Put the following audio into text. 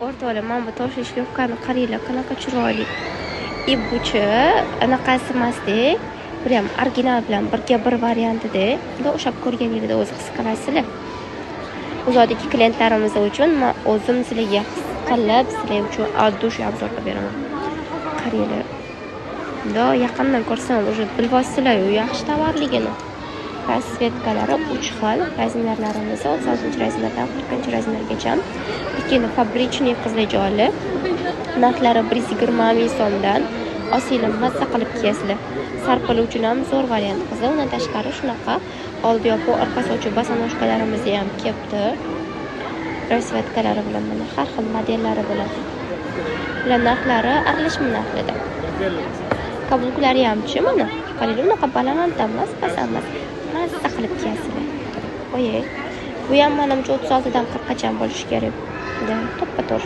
o'rtoqlar, mana bu toshli shlyopkani qaranglar, qanaqa chiroyli. Buchi anaqasi emasdek, bu ham original bilan birga bir variantida. Xudo o'xshab ko'rganingizda o'zi his qilasizlar. O'zodagi klientlarimiz uchun men o'zim sizlarga qilib, sizlar uchun addush obzor qilib beraman. Qaranglar. Xudo yaqindan ko'rsam, уже bilvosizlar, yaxshi tovarligini. Rasvetkalari 3 xil, razmerlarimiz 36 razmerdan 40 razmergacha. Ikkini fabrichniy qiziljo'li. Narxlari 120 ming so'mdan. Osinglar mazza qilib kiyasizlar. Sarpili uchun ham zo'r variant qizil. Undan tashqari shunaqa oldi yopiq, orqasi ochiq bosanoshkalarimiz ham kelibdi. Rasvetkalari bilan mana har xil modellari bilan. Ular narxlari aralashma narxida. Kabuklari hamchi mana. Qaranglar, unaqa baland emas, past emas. Mazza qilib kiyasizlar. Qo'yay. Bu ham menimcha 36 dan 40 gacha bo'lishi kerak. To'ppa-to'g'ri